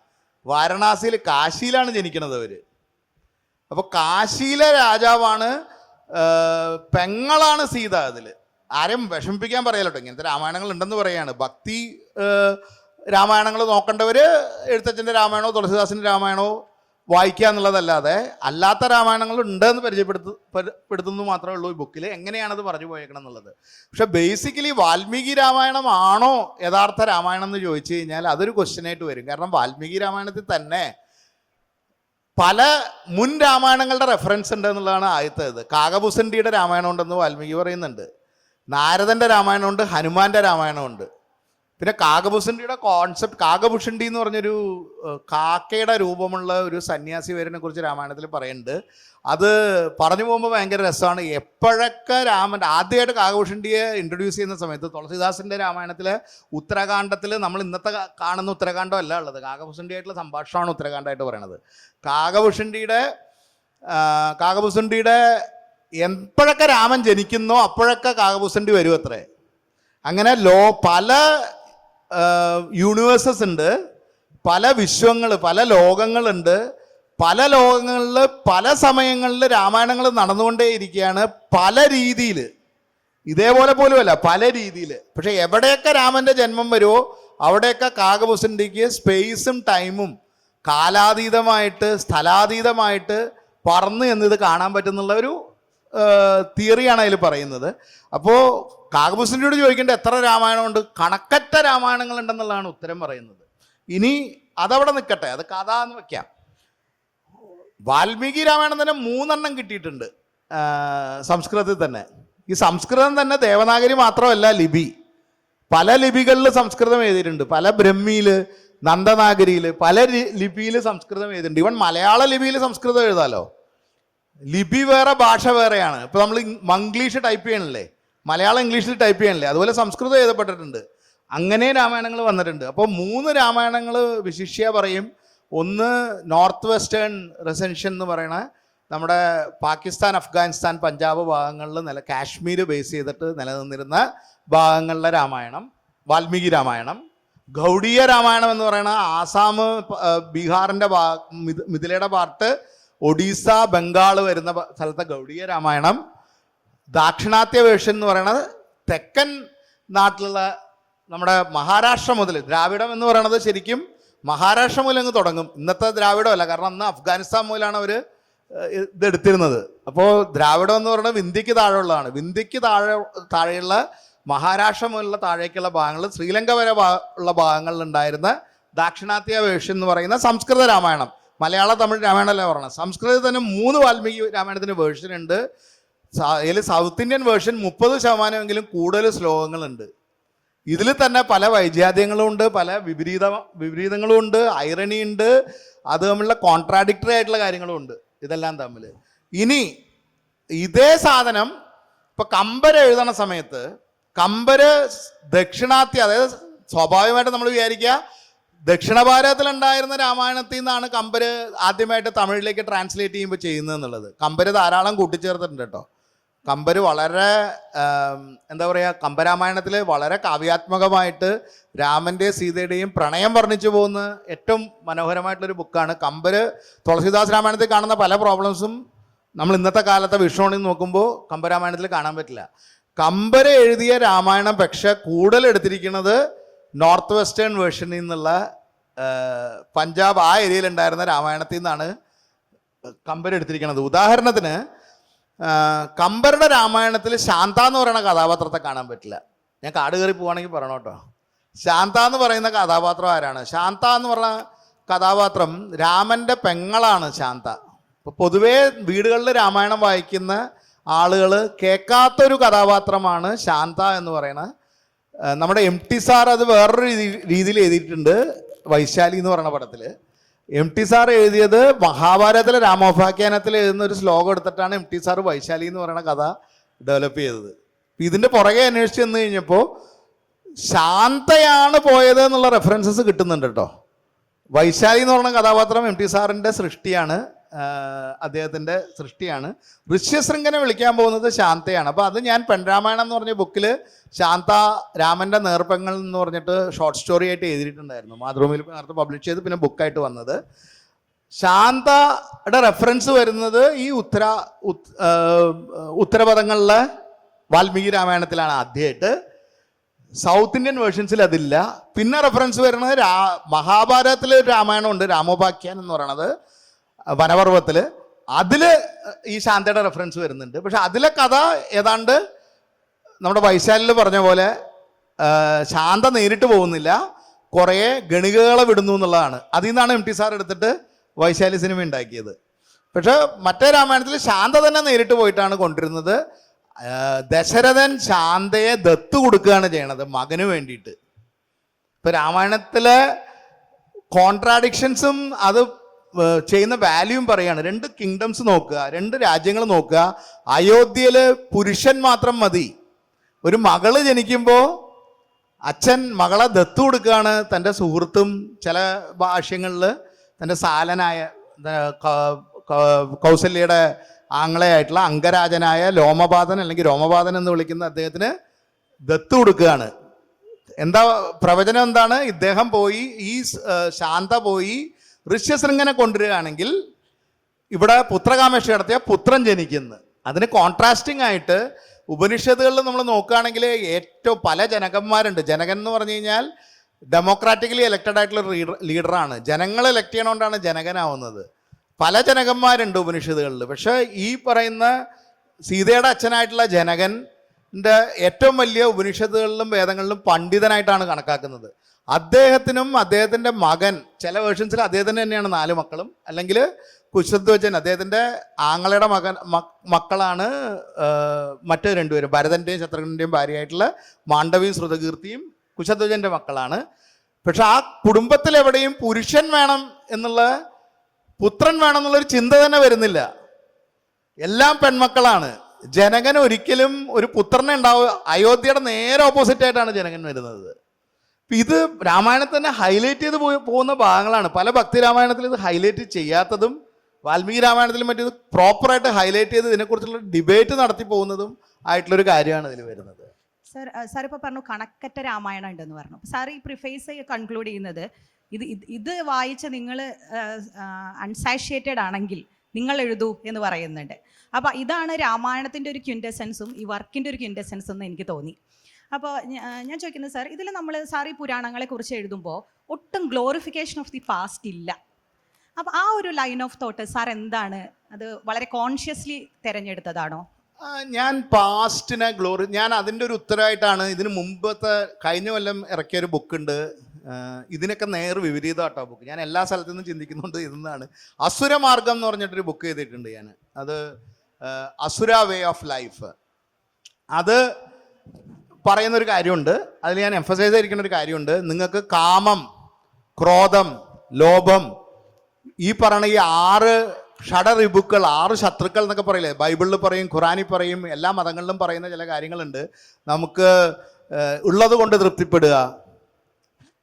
വാരണാസിയിൽ, കാശിയിലാണ് ജനിക്കുന്നത് അവർ. അപ്പോൾ കാശിയിലെ രാജാവാണ്, പെങ്ങളാണ് സീത. അതിൽ ആരെയും വിഷമിപ്പിക്കാൻ പറയല്ലോ, ഇങ്ങനത്തെ രാമായണങ്ങൾ ഉണ്ടെന്ന് പറയാണ്. ഭക്തി രാമായണങ്ങൾ നോക്കേണ്ടവർ എഴുത്തച്ഛൻ്റെ രാമായണോ തുളസിദാസിൻ്റെ രാമായണോ വായിക്കുക എന്നുള്ളതല്ലാതെ അല്ലാത്ത രാമായണങ്ങൾ ഉണ്ടെന്ന് പരിചയപ്പെടുത്തുന്നു മാത്രമേ ഉള്ളൂ ഈ ബുക്കിൽ. എങ്ങനെയാണത് പറഞ്ഞു പോയേക്കണം എന്നുള്ളത്. പക്ഷെ ബേസിക്കലി വാൽമീകി രാമായണം ആണോ യഥാർത്ഥ രാമായണം എന്ന് ചോദിച്ചു കഴിഞ്ഞാൽ അതൊരു ക്വസ്റ്റ്യനായിട്ട് വരും. കാരണം വാൽമീകി രാമായണത്തിൽ തന്നെ പല മുൻ രാമായണങ്ങളുടെ റെഫറൻസ് ഉണ്ട് എന്നുള്ളതാണ് ആദ്യത്തേത്. കാകഭൂഷണ്ടിയുടെ രാമായണം ഉണ്ടെന്ന് വാൽമീകി പറയുന്നുണ്ട്, നാരദൻ്റെ രാമായണമുണ്ട്, ഹനുമാന്റെ രാമായണമുണ്ട്. പിന്നെ കാകഭൂഷണ്ടിയുടെ കോൺസെപ്റ്റ്, കാകഭൂഷണ്ടി എന്ന് പറഞ്ഞൊരു കാക്കയുടെ രൂപമുള്ള ഒരു സന്യാസി വരനെ കുറിച്ച് രാമായണത്തിൽ പറയുന്നുണ്ട്. അത് പറഞ്ഞു പോകുമ്പോൾ ഭയങ്കര രസമാണ്. എപ്പോഴൊക്കെ രാമൻ ആദ്യമായിട്ട് കാകഭൂഷണ്ടിയെ ഇൻട്രൊഡ്യൂസ് ചെയ്യുന്ന സമയത്ത് തുളസിദാസിൻ്റെ രാമായണത്തിലെ ഉത്തരകാണ്ഡത്തിൽ, നമ്മൾ ഇന്നത്തെ കാണുന്ന ഉത്തരകാണ്ഡം അല്ല ഉള്ളത്, കാകഭൂഷണ്ടിയായിട്ടുള്ള സംഭാഷണമാണ് ഉത്തരകാണ്ഡമായിട്ട് പറയണത്. കാകഭൂഷണ്ടിയുടെ എപ്പോഴൊക്കെ രാമൻ ജനിക്കുന്നോ അപ്പോഴൊക്കെ കാകഭൂഷണ്ടി വരും അത്രേ. അങ്ങനെ പല യൂണിവേഴ്സസ് ഉണ്ട്, പല വിശ്വങ്ങൾ, പല ലോകങ്ങളുണ്ട്. പല ലോകങ്ങളിൽ പല സമയങ്ങളിൽ രാമായണങ്ങൾ നടന്നുകൊണ്ടേയിരിക്കുകയാണ്, പല രീതിയിൽ. ഇതേപോലെ പോലുമല്ല, പല രീതിയിൽ. പക്ഷെ എവിടെയൊക്കെ രാമൻ്റെ ജന്മം വരുമോ അവിടെയൊക്കെ കാകഭൂഷണ്ടിക്ക് സ്പേസും ടൈമും കാലാതീതമായിട്ട് സ്ഥലാതീതമായിട്ട് പറന്ന് എന്നിത് കാണാൻ പറ്റുന്നുള്ള ഒരു തിയറിയാണ് അതിൽ പറയുന്നത്. അപ്പോൾ കാകഭൂഷണ്ടിയോട് ചോദിക്കേണ്ട എത്ര രാമായണമുണ്ട്, കണക്കറ്റ രാമായണങ്ങൾ ഉണ്ടെന്നുള്ളതാണ് ഉത്തരം പറയുന്നത്. ഇനി അതവിടെ നിൽക്കട്ടെ, അത് കഥ എന്ന് വെക്കാം. വാൽമീകി രാമായണം തന്നെ 3 കിട്ടിയിട്ടുണ്ട് സംസ്കൃതത്തിൽ തന്നെ. ഈ സംസ്കൃതം തന്നെ ദേവനാഗരി മാത്രമല്ല, ലിപി, പല ലിപികളിൽ സംസ്കൃതം എഴുതിയിട്ടുണ്ട്. പല ബ്രഹ്മിയിൽ, നന്ദനാഗരിയിൽ, പല ലിപിയിൽ സംസ്കൃതം എഴുതിയിട്ടുണ്ട്. ഇവൻ മലയാള ലിപിയിൽ സംസ്കൃതം എഴുതാലോ. ലിപി വേറെ, ഭാഷ വേറെയാണ്. ഇപ്പോൾ നമ്മൾ മംഗ്ലീഷ് ടൈപ്പ് ചെയ്യണില്ലേ, മലയാളം ഇംഗ്ലീഷിൽ ടൈപ്പ് ചെയ്യണില്ലേ, അതുപോലെ സംസ്കൃതം എഴുതപ്പെട്ടിട്ടുണ്ട്. അങ്ങനെ രാമായണങ്ങൾ വന്നിട്ടുണ്ട്. അപ്പോൾ 3 രാമായണങ്ങൾ വിശിഷ്യ പറയും. ഒന്ന് നോർത്ത് വെസ്റ്റേൺ റെസൻഷൻ എന്ന് പറയുന്ന നമ്മുടെ പാകിസ്ഥാൻ, അഫ്ഗാനിസ്ഥാൻ, പഞ്ചാബ് ഭാഗങ്ങളിൽ കാശ്മീർ ബേസ് ചെയ്തിട്ട് നിലനിന്നിരുന്ന ഭാഗങ്ങളിലെ രാമായണം വാൽമീകി രാമായണം. ഗൗഡീയ രാമായണം എന്ന് പറയുന്ന ആസാം, ബീഹാറിൻ്റെ മിഥിലയുടെ പാർട്ട്, ഒഡീസ, ബംഗാൾ വരുന്ന സ്ഥലത്തെ ഗൗഡീയ രാമായണം. ദാക്ഷിണാത്യ വേർഷൻ എന്ന് പറയുന്നത് തെക്കൻ നാട്ടിലുള്ള നമ്മുടെ മഹാരാഷ്ട്ര മുതൽ, ദ്രാവിഡം എന്ന് പറയുന്നത് ശരിക്കും മഹാരാഷ്ട്ര മുതൽ അങ്ങ് തുടങ്ങും. ഇന്നത്തെ ദ്രാവിഡമല്ല, കാരണം അന്ന് അഫ്ഗാനിസ്ഥാൻ മുതലാണ് അവർ ഇതെടുത്തിരുന്നത്. അപ്പോൾ ദ്രാവിഡം എന്ന് പറയുന്നത് വിന്ധ്യയ്ക്ക് താഴെയുള്ളതാണ്. വിന്ധ്യയ്ക്ക് താഴെയുള്ള മഹാരാഷ്ട്ര മുതലുള്ള താഴേക്കുള്ള ഭാഗങ്ങൾ, ശ്രീലങ്ക വരെ ഉള്ള ഭാഗങ്ങളിൽ ഉണ്ടായിരുന്ന ദാക്ഷിണാത്യ വേർഷൻ എന്ന് പറയുന്ന സംസ്കൃത രാമായണം. മലയാള, തമിഴ് രാമായണമല്ലേ പറയണം. സംസ്കൃതത്തിൽ തന്നെ 3 വാൽമീകി രാമായണത്തിന് വേർഷൻ ഉണ്ട്. അതിൽ സൗത്ത് ഇന്ത്യൻ വേർഷൻ 30% കൂടുതൽ ശ്ലോകങ്ങളുണ്ട്. ഇതിൽ തന്നെ പല വൈജാത്യങ്ങളും ഉണ്ട്, പല വിപരീതങ്ങളും ഉണ്ട്, ഐറണി ഉണ്ട്, അത് തമ്മിലുള്ള കോൺട്രാഡിക്ടറി ആയിട്ടുള്ള കാര്യങ്ങളും ഉണ്ട്, ഇതെല്ലാം തമ്മിൽ. ഇനി ഇതേ സാധനം ഇപ്പം കമ്പര് എഴുതണ സമയത്ത്, കമ്പര് ദക്ഷിണാത്യ, അതായത് സ്വാഭാവികമായിട്ട് നമ്മൾ വിചാരിക്കുക ദക്ഷിണ ഭാരതത്തിലുണ്ടായിരുന്ന രാമായണത്തിൽ നിന്നാണ് കമ്പര് ആദ്യമായിട്ട് തമിഴിലേക്ക് ട്രാൻസ്ലേറ്റ് ചെയ്യുമ്പോൾ ചെയ്യുന്നത് എന്നുള്ളത്. കമ്പര് ധാരാളം കൂട്ടിച്ചേർത്തിട്ടുണ്ട് കേട്ടോ. കമ്പര് വളരെ എന്താ പറയുക, കമ്പരാമായണത്തിൽ വളരെ കാവ്യാത്മകമായിട്ട് രാമൻ്റെ സീതയുടെയും പ്രണയം വർണ്ണിച്ചു പോകുന്ന ഏറ്റവും മനോഹരമായിട്ടുള്ളൊരു ബുക്കാണ് കമ്പര്. തുളസിദാസ് രാമായണത്തിൽ കാണുന്ന പല പ്രോബ്ലംസും നമ്മൾ ഇന്നത്തെ കാലത്തെ വീക്ഷണത്തിൽ നോക്കുമ്പോൾ കമ്പരാമായണത്തിൽ കാണാൻ പറ്റില്ല. കമ്പര് എഴുതിയ രാമായണം പക്ഷെ കൂടുതൽ എടുത്തിരിക്കുന്നത് നോർത്ത് വെസ്റ്റേൺ വേർഷനിൽ നിന്നുള്ള പഞ്ചാബ് ആ ഏരിയയിലുണ്ടായിരുന്ന രാമായണത്തിൽ നിന്നാണ് കമ്പര് എടുത്തിരിക്കുന്നത്. ഉദാഹരണത്തിന് കമ്പരുടെ രാമായണത്തിൽ ശാന്ത എന്ന് പറയുന്ന കഥാപാത്രത്തെ കാണാൻ പറ്റില്ല. ഞാൻ കാട് കയറി പോവുകയാണെങ്കിൽ പറയണം കേട്ടോ. ശാന്ത എന്ന് പറയുന്ന കഥാപാത്രം ആരാണ്? ശാന്ത എന്ന് പറഞ്ഞ കഥാപാത്രം രാമൻ്റെ പെങ്ങളാണ് ശാന്ത. ഇപ്പോൾ പൊതുവേ വീടുകളിൽ രാമായണം വായിക്കുന്ന ആളുകൾ കേൾക്കാത്തൊരു കഥാപാത്രമാണ് ശാന്ത എന്ന് പറയുന്നത്. നമ്മുടെ MT സാർ അത് വേറൊരു രീതിയിൽ എഴുതിയിട്ടുണ്ട്. വൈശാലി എന്ന് പറയുന്ന പടത്തിൽ MT സാർ എഴുതിയത് മഹാഭാരതത്തിലെ രാമോപാഖ്യാനത്തിൽ എഴുതുന്ന ഒരു ശ്ലോകം എടുത്തിട്ടാണ് MT സാർ വൈശാലി എന്ന് പറയുന്ന കഥ ഡെവലപ്പ് ചെയ്തത്. ഇതിൻ്റെ പുറകെ അന്വേഷിച്ച് ചെന്ന് കഴിഞ്ഞപ്പോൾ ശാന്തയാണ് പോയത് എന്നുള്ള റെഫറൻസസ് കിട്ടുന്നുണ്ട് കേട്ടോ. വൈശാലി എന്ന് പറയുന്ന കഥാപാത്രം MT സാറിൻ്റെ സൃഷ്ടിയാണ്, അദ്ദേഹത്തിൻ്റെ സൃഷ്ടിയാണ്. ഋഷ്യശൃംഖനെ വിളിക്കാൻ പോകുന്നത് ശാന്തയാണ്. അപ്പോൾ അത് ഞാൻ പെൺരാമായണം എന്ന് പറഞ്ഞ ബുക്കിൽ ശാന്ത രാമൻ്റെ നേർപ്പങ്ങൾ എന്ന് പറഞ്ഞിട്ട് ഷോർട്ട് സ്റ്റോറി ആയിട്ട് എഴുതിയിട്ടുണ്ടായിരുന്നു. മാതൃഭൂമിയിൽ നേരത്തെ പബ്ലിഷ് ചെയ്ത് പിന്നെ ബുക്കായിട്ട് വന്നത്. ശാന്തയുടെ റെഫറൻസ് വരുന്നത് ഈ ഉത്തരപദങ്ങളിലെ വാൽമീകി രാമായണത്തിലാണ് ആദ്യമായിട്ട്. സൗത്ത് ഇന്ത്യൻ വേർഷൻസിൽ അതില്ല. പിന്നെ റെഫറൻസ് വരുന്നത് മഹാഭാരതത്തിൽ ഒരു രാമായണമുണ്ട്, രാമോപാഖ്യാൻ എന്ന് പറയണത് വനപർവ്വത്തിൽ. അതിൽ ഈ ശാന്തയുടെ റെഫറൻസ് വരുന്നുണ്ട്. പക്ഷെ അതിലെ കഥ ഏതാണ്ട് നമ്മുടെ വൈശാലിൽ പറഞ്ഞ പോലെ ശാന്ത നേരിട്ട് പോകുന്നില്ല, കുറേ ഗണികകളെ വിടുന്നു എന്നുള്ളതാണ്. അതിൽ നിന്നാണ് എം ടി സാർ എടുത്തിട്ട് വൈശാലി സിനിമ ഉണ്ടാക്കിയത്. പക്ഷെ മറ്റേ രാമായണത്തിൽ ശാന്ത തന്നെ നേരിട്ട് പോയിട്ടാണ് കൊണ്ടിരുന്നത്. ദശരഥൻ ശാന്തയെ ദത്ത് കൊടുക്കുകയാണ് ചെയ്യണത് മകന് വേണ്ടിയിട്ട്. ഇപ്പൊ രാമായണത്തിലെ കോൺട്രാഡിക്ഷൻസും അത് ചെയ്യുന്ന വാല്യൂം പറയാണ്. 2 കിങ്ഡംസ് നോക്കുക, 2 രാജ്യങ്ങൾ നോക്കുക. അയോധ്യയിൽ പുരുഷൻ മാത്രം മതി. ഒരു മകള് ജനിക്കുമ്പോൾ അച്ഛൻ മകളെ ദത്ത് കൊടുക്കുകയാണ്. തൻ്റെ സുഹൃത്തും ചില ഭാഷ്യങ്ങളിൽ തൻ്റെ സാലനായ കൗസല്യയുടെ ആംഗ്ലയായിട്ടുള്ള അംഗരാജനായ ലോമപാതൻ അല്ലെങ്കിൽ രോമപാതൻ എന്ന് വിളിക്കുന്ന അദ്ദേഹത്തിന് ദത്ത് കൊടുക്കുകയാണ്. എന്താ പ്രവചനം എന്താണ്? ഇദ്ദേഹം പോയി, ഈ ശാന്ത പോയി ഋഷ്യശൃംഖനെ കൊണ്ടുവരികയാണെങ്കിൽ ഇവിടെ പുത്രകാമേഷ്ടി നടത്തിയ പുത്രൻ ജനിക്കുന്നു. അതിന് കോൺട്രാസ്റ്റിംഗ് ആയിട്ട് ഉപനിഷത്തുകളിൽ നമ്മൾ നോക്കുകയാണെങ്കിൽ ഏറ്റവും പല ജനകന്മാരുണ്ട്. ജനകൻ എന്ന് പറഞ്ഞു കഴിഞ്ഞാൽ ഡെമോക്രാറ്റിക്കലി എലക്റ്റഡ് ആയിട്ടുള്ള ലീഡറാണ്. ജനങ്ങൾ എലക്ട് ചെയ്യണോണ്ടാണ് ജനകനാവുന്നത്. പല ജനകന്മാരുണ്ട് ഉപനിഷത്തുകളിൽ. പക്ഷെ ഈ പറയുന്ന സീതയുടെ അച്ഛനായിട്ടുള്ള ജനകൻ്റെ ഏറ്റവും വലിയ ഉപനിഷത്തുകളിലും വേദങ്ങളിലും പണ്ഡിതനായിട്ടാണ് കണക്കാക്കുന്നത്. അദ്ദേഹത്തിനും അദ്ദേഹത്തിൻ്റെ മകൻ, ചില വേർഷൻസിൽ അദ്ദേഹത്തിന് തന്നെയാണ് 4 മക്കളും, അല്ലെങ്കിൽ കുശധ്വജൻ അദ്ദേഹത്തിൻ്റെ ആങ്ങളയുടെ മക്കളാണ് മറ്റു 2 പേരും, ഭരതൻ്റെയും ശത്രുഘ്നൻ്റെയും ഭാര്യയായിട്ടുള്ള മാണ്ഡവിയും ശ്രുതകീർത്തിയും കുശധ്വജൻ്റെ മക്കളാണ്. പക്ഷെ ആ കുടുംബത്തിലെവിടെയും പുരുഷൻ വേണം എന്നുള്ള, പുത്രൻ വേണം എന്നുള്ളൊരു ചിന്ത തന്നെ വരുന്നില്ല. എല്ലാം പെൺമക്കളാണ്. ജനകൻ ഒരിക്കലും ഒരു പുത്രനെ ഉണ്ടാവുക, അയോധ്യയുടെ നേരെ ഓപ്പോസിറ്റ് ആയിട്ടാണ് ജനകൻ വരുന്നത്. ഇത് രാമായണത്തിൽ തന്നെ ഹൈലൈറ്റ് ചെയ്ത് പോകുന്ന ഭാഗങ്ങളാണ്. പല ഭക്തി രാമായണത്തിൽ ഇത് ഹൈലൈറ്റ് ചെയ്യാത്തതും വാൽമീകി രാമായണത്തിലും മറ്റേത് പ്രോപ്പറായിട്ട് ഹൈലൈറ്റ് ചെയ്ത് ഇതിനെക്കുറിച്ചുള്ള ഡിബേറ്റ് നടത്തി പോകുന്നതും ആയിട്ടുള്ളൊരു കാര്യമാണ് ഇതിൽ വരുന്നത്. സാർ ഇപ്പോൾ പറഞ്ഞു കണക്കറ്റ രാമായണം ഉണ്ടെന്ന് പറഞ്ഞു. സാർ ഈ പ്രിഫേസ് കൺക്ലൂഡ് ചെയ്യുന്നത് ഇത് വായിച്ച നിങ്ങൾ അൺസാഷ്യേറ്റഡ് ആണെങ്കിൽ നിങ്ങൾ എഴുതൂ എന്ന് പറയുന്നുണ്ട്. അപ്പോൾ ഇതാണ് രാമായണത്തിൻ്റെ ഒരു ക്വിൻറ്റസെൻസും ഈ വർക്കിൻ്റെ ഒരു ക്വിൻറ്റസെൻസും എന്ന് എനിക്ക് തോന്നി. അപ്പോൾ ഞാൻ ചോദിക്കുന്നത് സാർ, ഇതിൽ നമ്മൾ സാർ ഈ പുരാണങ്ങളെ കുറിച്ച് എഴുതുമ്പോൾ ഒട്ടും ഗ്ലോറിഫിക്കേഷൻ ഓഫ് ദി പാസ്റ്റ് ഇല്ല. അപ്പോൾ ആ ഒരു ലൈൻ ഓഫ് തോട്ട് സാർ എന്താണ്, അത് വളരെ കോൺഷ്യസ്ലി തിരഞ്ഞെടുത്തതാണോ? ഞാൻ പാസ്റ്റിനെ ഞാൻ അതിൻ്റെ ഒരു ഉത്തരവായിട്ടാണ് ഇതിന് മുമ്പത്തെ കഴിഞ്ഞ കൊല്ലം ഇറക്കിയൊരു ബുക്കുണ്ട്. ഇതിനൊക്കെ നേർ വിപരീതമായിട്ടോ ബുക്ക്. ഞാൻ എല്ലാ സ്ഥലത്തു നിന്നും ചിന്തിക്കുന്നുണ്ട് ഇതെന്നാണ്. അസുരമാർഗം എന്ന് പറഞ്ഞിട്ടൊരു ബുക്ക് ചെയ്തിട്ടുണ്ട് ഞാൻ. അത് അസുര വേ ഓഫ് ലൈഫ്. അത് പറയുന്നൊരു കാര്യമുണ്ട്, അതിൽ ഞാൻ എംഫസൈസ് ചെയ്തിരിക്കുന്ന ഒരു കാര്യമുണ്ട്. നിങ്ങൾക്ക് കാമം, ക്രോധം, ലോഭം, ഈ പറയുന്ന ഈ 6 ഷഡറിബുക്കൾ, 6 ശത്രുക്കൾ എന്നൊക്കെ പറയില്ലേ, ബൈബിളിൽ പറയും, ഖുറാനിൽ പറയും, എല്ലാ മതങ്ങളിലും പറയുന്ന ചില കാര്യങ്ങളുണ്ട്. നമുക്ക് ഉള്ളത് കൊണ്ട് തൃപ്തിപ്പെടുക,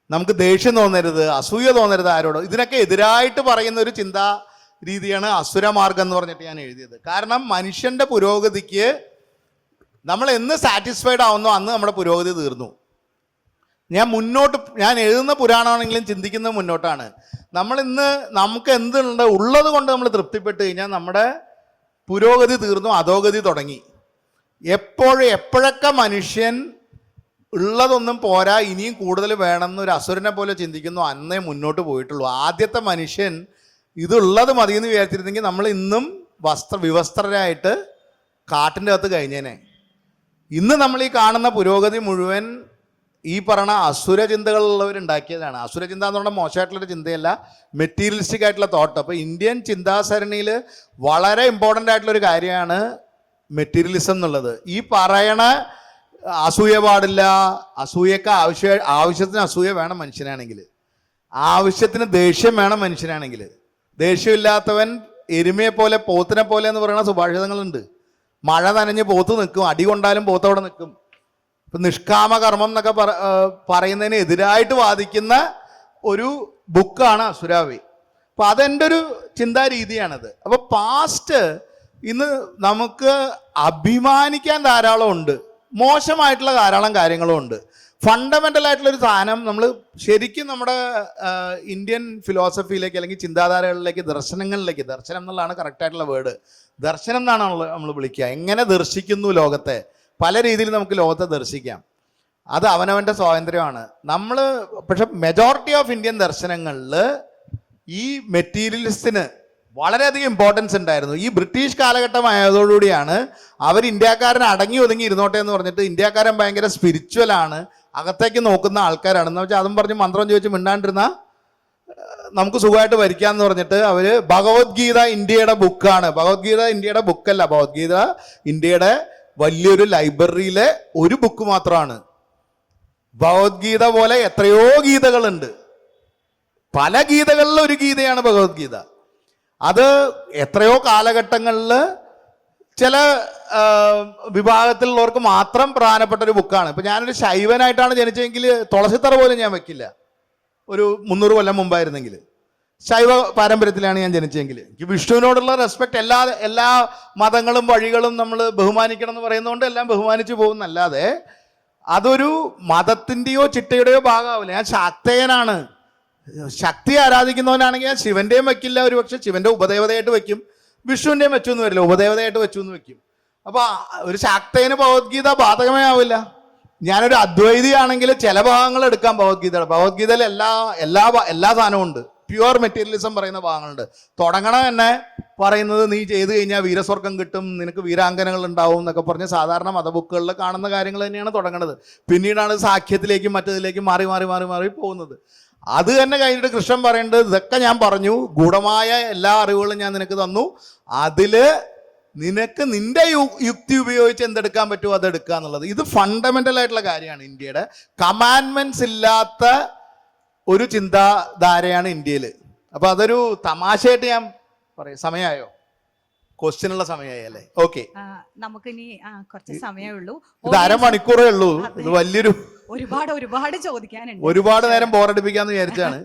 നമുക്ക് ദേഷ്യം തോന്നരുത്, അസൂയ തോന്നരുത് ആരോടോ, ഇതിനൊക്കെ എതിരായിട്ട് പറയുന്ന ഒരു ചിന്താ രീതിയാണ് അസുരമാർഗം എന്ന് പറഞ്ഞിട്ട് ഞാൻ എഴുതിയത്. കാരണം മനുഷ്യൻ്റെ പുരോഗതിക്ക് നമ്മൾ എന്ന് സാറ്റിസ്ഫൈഡ് ആവുന്നോ അന്ന് നമ്മുടെ പുരോഗതി തീർന്നു. ഞാൻ എഴുതുന്ന പുരാണമാണെങ്കിലും ചിന്തിക്കുന്നത് മുന്നോട്ടാണ്. നമ്മളിന്ന് നമുക്ക് എന്തുണ്ട് ഉള്ളത് കൊണ്ട് നമ്മൾ തൃപ്തിപ്പെട്ട് കഴിഞ്ഞാൽ നമ്മുടെ പുരോഗതി തീർന്നു, അധോഗതി തുടങ്ങി. എപ്പോഴൊക്കെ മനുഷ്യൻ ഉള്ളതൊന്നും പോരാ, ഇനിയും കൂടുതൽ വേണമെന്നൊരു അസുരനെ പോലെ ചിന്തിക്കുന്നു, അന്നേ മുന്നോട്ട് പോയിട്ടുള്ളൂ. ആദ്യത്തെ മനുഷ്യൻ ഇതുള്ളത് മതിയെന്ന് വിചാരിച്ചിരുന്നെങ്കിൽ നമ്മൾ ഇന്നും വിവസ്ത്രരായിട്ട് കാട്ടിൻ്റെ അകത്ത് കഴിഞ്ഞേനെ. ഇന്ന് നമ്മൾ ഈ കാണുന്ന പുരോഗതി മുഴുവൻ ഈ പറഞ്ഞ അസുര ചിന്തകളുള്ളവരുണ്ടാക്കിയതാണ്. അസുരചിന്ത എന്ന് പറഞ്ഞാൽ മോശമായിട്ടുള്ളൊരു ചിന്തയല്ല, മെറ്റീരിയലിസ്റ്റിക് ആയിട്ടുള്ള തോട്ട്. അപ്പോൾ ഇന്ത്യൻ ചിന്താസരണിയിൽ വളരെ ഇമ്പോർട്ടൻ്റ് ആയിട്ടുള്ളൊരു കാര്യമാണ് മെറ്റീരിയലിസം എന്നുള്ളത്. ഈ പറയണ അസൂയ പാടില്ല, അസൂയക്ക് ആവശ്യത്തിന് അസൂയ വേണം മനുഷ്യനാണെങ്കിൽ, ആവശ്യത്തിന് ദേഷ്യം വേണം മനുഷ്യനാണെങ്കിൽ. ദേഷ്യമില്ലാത്തവൻ എരുമയെ പോലെ പോത്തിനെ പോലെ എന്ന് പറയുന്ന സുഭാഷിതങ്ങളുണ്ട്. മഴ നനഞ്ഞ് പോത്ത് നിൽക്കും, അടി കൊണ്ടാലും പോത്ത് അവിടെ നിൽക്കും. ഇപ്പം നിഷ്കാമ കർമ്മം എന്നൊക്കെ പറയുന്നതിന് എതിരായിട്ട് വാദിക്കുന്ന ഒരു ബുക്കാണ് അസുരാവി. അപ്പം അതെൻ്റെ ഒരു ചിന്താ രീതിയാണത്. അപ്പോൾ പാസ്റ്റ് ഇന്ന് നമുക്ക് അഭിമാനിക്കാൻ ധാരാളം ഉണ്ട്, മോശമായിട്ടുള്ള ധാരാളം കാര്യങ്ങളും ഉണ്ട്. ഫണ്ടമെൻ്റൽ ആയിട്ടുള്ളൊരു സാധനം നമ്മൾ ശരിക്കും നമ്മുടെ ഇന്ത്യൻ ഫിലോസഫിയിലേക്ക് അല്ലെങ്കിൽ ചിന്താധാരകളിലേക്ക്, ദർശനങ്ങളിലേക്ക്, ദർശനം എന്നുള്ളതാണ് കറക്റ്റായിട്ടുള്ള വേർഡ്, ദർശനം എന്നാണ് നമ്മൾ വിളിക്കുക. എങ്ങനെ ദർശിക്കുന്നു ലോകത്തെ, പല രീതിയിൽ നമുക്ക് ലോകത്തെ ദർശിക്കാം, അത് അവനവൻ്റെ സ്വാതന്ത്ര്യമാണ്. നമ്മൾ പക്ഷെ മെജോറിറ്റി ഓഫ് ഇന്ത്യൻ ദർശനങ്ങളിൽ ഈ മെറ്റീരിയലിസ്റ്റിന് വളരെയധികം ഇമ്പോർട്ടൻസ് ഉണ്ടായിരുന്നു. ഈ ബ്രിട്ടീഷ് കാലഘട്ടമായതോടുകൂടിയാണ് അവർ ഇന്ത്യക്കാരൻ അടങ്ങി ഒതുങ്ങി ഇരുന്നോട്ടെ എന്ന് പറഞ്ഞിട്ട് ഇന്ത്യക്കാരൻ ഭയങ്കര സ്പിരിച്വലാണ്, അകത്തേക്ക് നോക്കുന്ന ആൾക്കാരാണെന്ന് വെച്ചാൽ അതും പറഞ്ഞ് മന്ത്രം ചോദിച്ച് മിണ്ടാണ്ടിരുന്ന നമുക്ക് സുഖമായിട്ട് ഭരിക്കാമെന്ന് പറഞ്ഞിട്ട് അവർ ഭഗവത്ഗീത ഇന്ത്യയുടെ ബുക്കാണ്. ഭഗവത്ഗീത ഇന്ത്യയുടെ ബുക്കല്ല, ഭഗവത്ഗീത ഇന്ത്യയുടെ വലിയൊരു ലൈബ്രറിയിലെ ഒരു ബുക്ക് മാത്രമാണ്. ഭഗവത്ഗീത പോലെ എത്രയോ ഗീതകളുണ്ട്, പല ഗീതകളിൽ ഒരു ഗീതയാണ് ഭഗവത്ഗീത. അത് എത്രയോ കാലഘട്ടങ്ങളിൽ ചില വിഭാഗത്തിലുള്ളവർക്ക് മാത്രം പ്രധാനപ്പെട്ട ഒരു ബുക്കാണ്. ഇപ്പം ഞാനൊരു ശൈവനായിട്ടാണ് ജനിച്ചതെങ്കിൽ തുളസിത്തറ പോലും ഞാൻ വെക്കില്ല. ഒരു 300 കൊല്ലം മുമ്പായിരുന്നെങ്കിൽ ശൈവ പാരമ്പര്യത്തിലാണ് ഞാൻ ജനിച്ചതെങ്കിൽ എനിക്ക് വിഷ്ണുവിനോടുള്ള റെസ്പെക്ട് എല്ലാ മതങ്ങളും വഴികളും നമ്മൾ ബഹുമാനിക്കണം എന്ന് പറയുന്നതുകൊണ്ട് എല്ലാം ബഹുമാനിച്ചു പോകുന്നല്ലാതെ അതൊരു മതത്തിൻ്റെയോ ചിട്ടയുടെയോ ഭാഗമാവില്ല. ഞാൻ ശാക്തേയനാണ്, ശക്തി ആരാധിക്കുന്നവനാണെങ്കിൽ ഞാൻ ശിവന്റെയും വെക്കില്ല, ഒരു പക്ഷെ ശിവന്റെ ഉപദേവതയായിട്ട് വെക്കും, വിഷ്ണുവിൻ്റെയും വെച്ചു എന്ന് വരില്ല, ഉപദേവതയായിട്ട് വെച്ചു എന്ന് വെക്കും. അപ്പൊ ഒരു ശാക്തേയന് ഭഗവത്ഗീത ബാധകമേ ആവില്ല. ഞാനൊരു അദ്വൈതിയാണെങ്കിൽ ചില ഭാഗങ്ങൾ എടുക്കാം ഭഗവത്ഗീതയിൽ എല്ലാ സാധനവും ഉണ്ട്. പ്യുവർ മെറ്റീരിയലിസം പറയുന്ന ഭാഗങ്ങളുണ്ട്. തുടങ്ങണം തന്നെ പറയുന്നത് നീ ചെയ്ത് കഴിഞ്ഞാൽ വീരസ്വർഗം കിട്ടും, നിനക്ക് വീരാങ്കനകൾ ഉണ്ടാവും എന്നൊക്കെ പറഞ്ഞ് സാധാരണ മതബുക്കുകളിൽ കാണുന്ന കാര്യങ്ങൾ തന്നെയാണ് തുടങ്ങുന്നത്. പിന്നീടാണ് സാഖ്യത്തിലേക്കും മറ്റതിലേക്കും മാറി മാറി മാറി മാറി പോകുന്നത്. അത് തന്നെ കഴിഞ്ഞിട്ട് കൃഷ്ണൻ പറയേണ്ടത് ഇതൊക്കെ ഞാൻ പറഞ്ഞു, ഗൂഢമായ എല്ലാ അറിവുകളും ഞാൻ നിനക്ക് തന്നു, അതില് നിനക്ക് നിന്റെ യുക്തി ഉപയോഗിച്ച് എന്തെടുക്കാൻ പറ്റുമോ അതെടുക്കുക എന്നുള്ളത്. ഇത് ഫണ്ടമെന്റൽ ആയിട്ടുള്ള കാര്യമാണ്. ഇന്ത്യയുടെ കമാൻഡ്മെന്റ്സ് ഇല്ലാത്ത ഒരു ചിന്താധാരയാണ് ഇന്ത്യയിൽ. അപ്പൊ അതൊരു തമാശയായിട്ട് ഞാൻ പറയും. സമയമായോ? ക്വസ്റ്റ്യനുള്ള സമയമായി അല്ലേ? ഓക്കെ, നമുക്കിനി കുറച്ച് സമയമേ ഉള്ളൂ. ഇത് അരമണിക്കൂറേ ഉള്ളൂ. ഇത് വലിയൊരു ഒരുപാട് ചോദിക്കാനുണ്ട്. ഒരുപാട് നേരം ബോറടിപ്പിക്കാന്ന് വിചാരിച്ചാണ്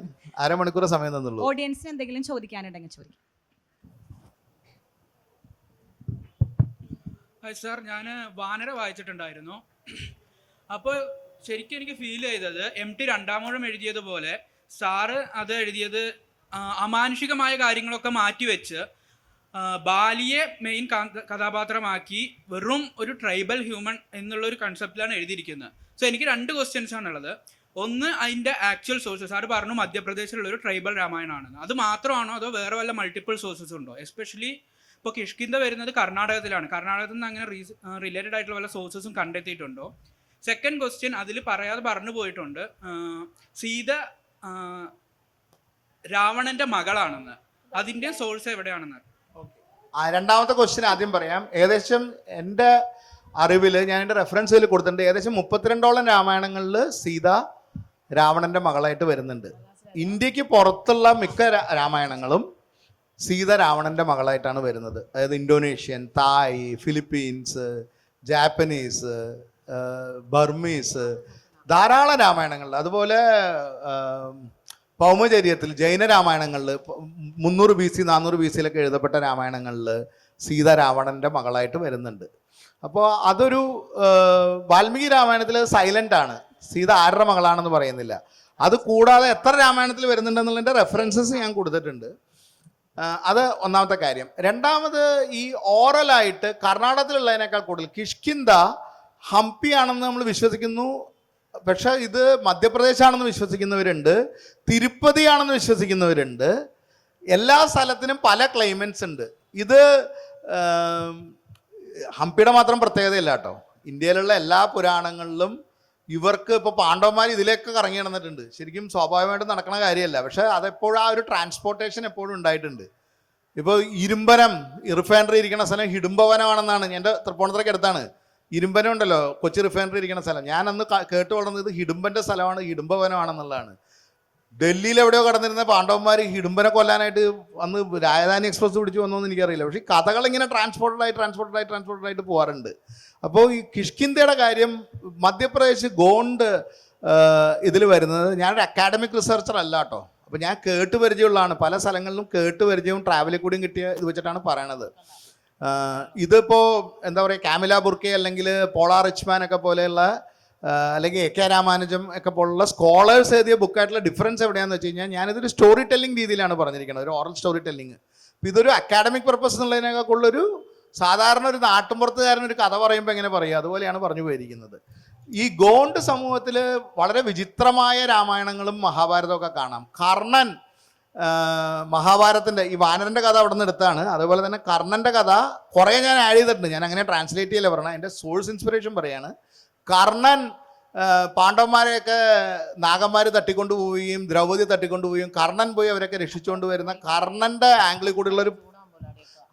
അരമണിക്കൂർ സമയം തന്നുള്ളൂ. ഓഡിയൻസിന് എന്തെങ്കിലും ചോദിക്കാനുണ്ടെങ്കിൽ ചോദിക്കും. സാർ, ഞാൻ വാനര വായിച്ചിട്ടുണ്ടായിരുന്നു. അപ്പോൾ ശരിക്കും എനിക്ക് ഫീൽ ചെയ്തത് MT രണ്ടാമൂഴം എഴുതിയതുപോലെ സാറ് അത് എഴുതിയത് അമാനുഷികമായ കാര്യങ്ങളൊക്കെ മാറ്റിവെച്ച് ബാലിയെ മെയിൻ കഥാപാത്രമാക്കി വെറും ഒരു ട്രൈബൽ ഹ്യൂമൻ എന്നുള്ള ഒരു കൺസെപ്റ്റിലാണ് എഴുതിയിരിക്കുന്നത്. സോ എനിക്ക് 2 ക്വസ്റ്റ്യൻസ് ആണുള്ളത്. ഒന്ന്, അതിൻ്റെ ആക്ച്വൽ സോഴ്സസ്. സാറ് പറഞ്ഞു മധ്യപ്രദേശിലുള്ള ഒരു ട്രൈബൽ രാമായണമാണെന്ന്. അത് മാത്രമാണോ അതോ വേറെ വല്ല മൾട്ടിപ്പിൾ സോഴ്സസ് ഉണ്ടോ? എസ്പെഷ്യലി ഇപ്പോൾ കിഷ്കിന്ധ വരുന്നത് കർണാടകത്തിലാണ്. കർണാടകത്തിൽ നിന്ന് അങ്ങനെ റിലേറ്റഡ് ആയിട്ടുള്ള വല്ല സോഴ്സസും കണ്ടെത്തിയിട്ടുണ്ടോ? സെക്കൻഡ് ക്വസ്റ്റ്യൻ, അതിൽ പറയാതെ പറഞ്ഞു പോയിട്ടുണ്ട് സീത രാവണന്റെ മകളാണെന്ന്. അതിൻ്റെ സോഴ്സ് എവിടെയാണെന്ന്. രണ്ടാമത്തെ ക്വസ്റ്റ്യൻ ആദ്യം പറയാം. ഏകദേശം എൻ്റെ അറിവിൽ ഞാൻ എൻ്റെ റെഫറൻസിൽ കൊടുത്തിട്ടുണ്ട്. ഏകദേശം 32ഓളം രാമായണങ്ങളിൽ സീത രാവണന്റെ മകളായിട്ട് വരുന്നുണ്ട്. ഇന്ത്യക്ക് പുറത്തുള്ള മിക്ക രാമായണങ്ങളും സീത രാവണന്റെ മകളായിട്ടാണ് വരുന്നത്. അതായത് ഇന്തോനേഷ്യൻ, തായ്, ഫിലിപ്പീൻസ്, ജാപ്പനീസ്, ബർമീസ്, ധാരാളം രാമായണങ്ങളിൽ, അതുപോലെ ഭൗമചര്യത്തിൽ ജൈന രാമായണങ്ങളിൽ 300 BC 400 BC എഴുതപ്പെട്ട രാമായണങ്ങളിൽ സീത രാവണന്റെ മകളായിട്ട് വരുന്നുണ്ട്. അപ്പോൾ അതൊരു വാൽമീകി രാമായണത്തിൽ സൈലന്റ് ആണ്, സീത ആരുടെ മകളാണെന്ന് പറയുന്നില്ല. അത് കൂടാതെ എത്ര രാമായണത്തിൽ വരുന്നുണ്ടെന്നുള്ളതിൻ്റെ റെഫറൻസസ് ഞാൻ കൊടുത്തിട്ടുണ്ട്. അത് ഒന്നാമത്തെ കാര്യം. രണ്ടാമത്, ഈ ഓറലായിട്ട് കർണാടകത്തിലുള്ളതിനേക്കാൾ കൂടുതൽ കിഷ്കിന്ധ ഹംപി ആണെന്ന് നമ്മൾ വിശ്വസിക്കുന്നു. പക്ഷെ ഇത് മധ്യപ്രദേശാണെന്ന് വിശ്വസിക്കുന്നവരുണ്ട്, തിരുപ്പതി ആണെന്ന് വിശ്വസിക്കുന്നവരുണ്ട്. എല്ലാ സ്ഥലത്തിനും പല ക്ലൈമറ്റ്സ് ഉണ്ട്. ഇത് ഹംപിയുടെ മാത്രം പ്രത്യേകതയല്ല കേട്ടോ. ഇന്ത്യയിലുള്ള എല്ലാ പുരാണങ്ങളിലും ഇവർക്ക് ഇപ്പോൾ പാണ്ഡവന്മാർ ഇതിലേക്ക് കറങ്ങി നടന്നിട്ടുണ്ട്. ശരിക്കും സ്വാഭാവികമായിട്ട് നടക്കുന്ന കാര്യമല്ല, പക്ഷെ അതെപ്പോഴും ആ ഒരു ട്രാൻസ്പോർട്ടേഷൻ എപ്പോഴും ഉണ്ടായിട്ടുണ്ട്. ഇപ്പോൾ ഇരുമ്പനം റിഫൈനറി ഇരിക്കുന്ന സ്ഥലം ഹിഡുംബവനമാണെന്നാണ്. എൻ്റെ തൃപ്പൂണിത്തുറയ്ക്ക് അടുത്താണ് ഇരുമ്പനം ഉണ്ടല്ലോ, കൊച്ചി റിഫൈനറി ഇരിക്കുന്ന സ്ഥലം. ഞാൻ അന്ന് കേട്ട് വളർന്നത് ഹിഡുംബൻ്റെ സ്ഥലമാണ്, ഹിഡുംബവനമാണെന്നുള്ളതാണ്. ഡൽഹിയിൽ എവിടെയോ കടന്നിരുന്ന പാണ്ഡവന്മാർ ഹിഡുംബനെ കൊല്ലാനായിട്ട് അന്ന് രാജധാനി എക്സ്പ്രസ് പിടിച്ച് വന്നോന്ന് എനിക്കറിയില്ല. പക്ഷേ ഈ കഥകൾ ഇങ്ങനെ ട്രാൻസ്പോർട്ടഡായിട്ട് പോകാറുണ്ട്. അപ്പോൾ ഈ കിഷ്കിന്ധയുടെ കാര്യം മധ്യപ്രദേശ് ഗോണ്ട് ഇതിൽ വരുന്നത്, ഞാനൊരു അക്കാഡമിക് റിസർച്ചർ അല്ല കേട്ടോ, അപ്പോൾ ഞാൻ കേട്ട് പരിചയമുള്ളതാണ്, പല സ്ഥലങ്ങളിലും കേട്ട് പരിചയവും ട്രാവലിൽ കൂടിയും കിട്ടിയ ഇത് വെച്ചിട്ടാണ് പറയണത്. ഇതിപ്പോൾ എന്താ പറയുക, കാമില ബുർക്കെ അല്ലെങ്കിൽ പോളാ റിച്ച്മാൻ ഒക്കെ പോലെയുള്ള അല്ലെങ്കിൽ എ കെ രാമാനുജം ഒക്കെ പോലുള്ള സ്കോളേഴ്സ് എഴുതിയ ബുക്കായിട്ടുള്ള ഡിഫറൻസ് എവിടെയാണെന്ന് വെച്ച് കഴിഞ്ഞാൽ ഞാനിതൊരു സ്റ്റോറി ടെല്ലിംഗ് രീതിയിലാണ് പറഞ്ഞിരിക്കുന്നത്, ഒരു ഓറൽ സ്റ്റോറി ടെല്ലിംഗ്. അപ്പോൾ ഇതൊരു അക്കാഡമിക് പർപ്പസ് എന്നുള്ളതിനേക്കാളുള്ളൊരു സാധാരണ ഒരു നാട്ടുമ്പുറത്തുകാരൻ ഒരു കഥ പറയുമ്പോൾ എങ്ങനെ പറയുക അതുപോലെയാണ് പറഞ്ഞു പോയിരിക്കുന്നത്. ഈ ഗോണ്ട് സമൂഹത്തിൽ വളരെ വിചിത്രമായ രാമായണങ്ങളും മഹാഭാരതവും ഒക്കെ കാണാം. കർണൻ മഹാഭാരതത്തിൻ്റെ ഈ വാനരൻ്റെ കഥ അവിടെ നിന്ന് എടുത്താണ്. അതുപോലെ തന്നെ കർണൻ്റെ കഥ കുറേ ഞാൻ ആഡ് ചെയ്തിട്ടുണ്ട്, ഞാൻ അങ്ങനെ ട്രാൻസ്ലേറ്റ് ചെയ്യല്ലേ പറഞ്ഞത്, എൻ്റെ സോഴ്സ് ഇൻസ്പിറേഷൻ പറയാണ്. കർണൻ പാണ്ഡവന്മാരെയൊക്കെ നാഗന്മാർ തട്ടിക്കൊണ്ടുപോവുകയും ദ്രൗപദി തട്ടിക്കൊണ്ടുപോവുകയും കർണൻ പോയി അവരൊക്കെ രക്ഷിച്ചുകൊണ്ട് വരുന്ന കർണൻ്റെ ആംഗിളിൽ കൂടിയുള്ളൊരു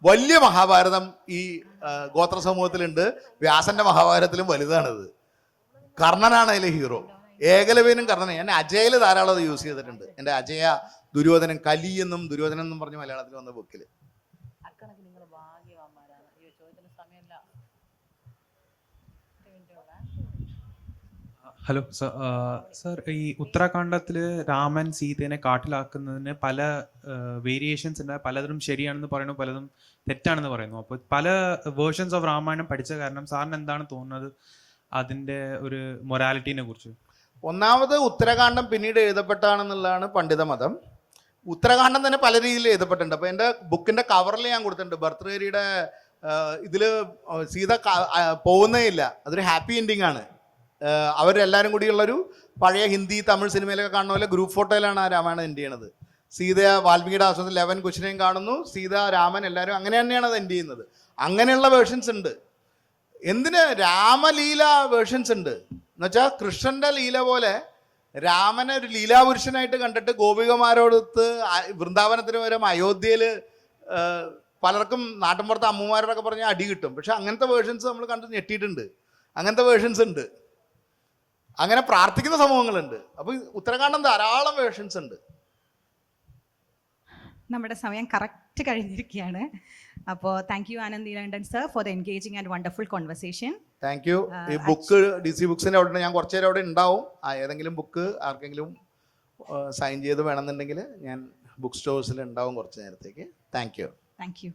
വലിയ മഹാഭാരതം ഈ ഗോത്ര സമൂഹത്തിലുണ്ട്. വ്യാസന്റെ മഹാഭാരതത്തിലും വലുതാണിത്. കർണനാണ് അതിലെ ഹീറോ. ഏകലവ്യനും കർണനും. ഞാൻ അജയയിൽ ധാരാളം അത് യൂസ് ചെയ്തിട്ടുണ്ട്. എൻ്റെ അജയ ദുര്യോധനൻ, കലി എന്നും ദുര്യോധനൻ എന്നും പറഞ്ഞ് മലയാളത്തിൽ വന്ന ബുക്കിൽ. ഹലോ സർ, ഈ ഉത്തരാഖണ്ഡത്തിൽ രാമൻ സീതേനെ കാട്ടിലാക്കുന്നതിന് പല വേരിയേഷൻസ് ഉണ്ട്. പലതും ശരിയാണെന്ന് പറയുന്നു, പലതും തെറ്റാണെന്ന് പറയുന്നു. അപ്പോൾ പല വേർഷൻസ് ഓഫ് രാമായണം പഠിച്ച കാരണം സാറിന് എന്താണ് തോന്നുന്നത് അതിൻ്റെ ഒരു മൊറാലിറ്റീനെ കുറിച്ച്? ഒന്നാമത് ഉത്തരാഖണ്ഡം പിന്നീട് എഴുതപ്പെട്ടാണെന്നുള്ളതാണ് പണ്ഡിത മതം. ഉത്തരാഖണ്ഡം തന്നെ പല രീതിയിൽ എഴുതപ്പെട്ടിട്ടുണ്ട്. അപ്പോൾ എൻ്റെ ബുക്കിൻ്റെ കവറിൽ ഞാൻ കൊടുത്തിട്ടുണ്ട്, ഭർത്തൃഹരിയുടെ ഇതിൽ സീത പോകുന്നേ ഇല്ല, അതൊരു ഹാപ്പി എൻഡിങ് ആണ്. അവരെല്ലാവരും കൂടിയുള്ളൊരു പഴയ ഹിന്ദി തമിഴ് സിനിമയിലൊക്കെ കാണുന്ന പോലെ ഗ്രൂപ്പ് ഫോട്ടോയിലാണ് ആ രാമായണം എൻഡ് ചെയ്യണത്. സീത വാൽമീകിയുടെ ആശ്രമത്തിൽ 11 കുശിനെയും കാണുന്നു, സീത രാമൻ എല്ലാവരും അങ്ങനെ തന്നെയാണ് അത് എൻഡ് ചെയ്യുന്നത്. അങ്ങനെയുള്ള വേർഷൻസ് ഉണ്ട്. എന്തിന് രാമലീല വേർഷൻസ് ഉണ്ട് എന്നുവെച്ചാൽ കൃഷ്ണന്റെ ലീല പോലെ രാമനെ ഒരു ലീലാപുരുഷനായിട്ട് കണ്ടിട്ട് ഗോപികമാരോടൊത്ത് വൃന്ദാവനത്തിന് പകരം അയോധ്യയിൽ പലർക്കും നാട്ടിൻപുറത്തെ അമ്മമാരോടൊക്കെ പറഞ്ഞാൽ അടി കിട്ടും. പക്ഷെ അങ്ങനത്തെ വേർഷൻസ് നമ്മൾ കണ്ട് ഞെട്ടിയിട്ടുണ്ട്. അങ്ങനത്തെ വേർഷൻസ് ഉണ്ട്. അങ്ങനെ പ്രാർത്ഥിക്കുന്ന സമൂഹങ്ങളുണ്ട്. അപ്പോൾ ഉത്തരാഖണ്ഡം ധാരാളം വേർഷൻസ് ഉണ്ട്. നമ്മുടെ സമയം കറക്റ്റ് കഴിഞ്ഞിരിക്കുകയാണ്. അപ്പോൾ thank you Anand Neelakantan sir for the engaging and wonderful conversation. Thank you. ഈ ബുക്ക് DC ബുക്സിൻ്റെ അവിടെ ഞാൻ കുറച്ച് നേരം അവിടെ ഉണ്ടാവും. ഏതെങ്കിലും ബുക്ക് ആർക്കെങ്കിലും സൈൻ ചെയ്ത് വേണമെന്നുണ്ടെങ്കിൽ ഞാൻ ബുക്ക് സ്റ്റോഴ്സിൽ ഉണ്ടാവും കുറച്ച് നേരത്തേക്ക്. Thank you. Thank you.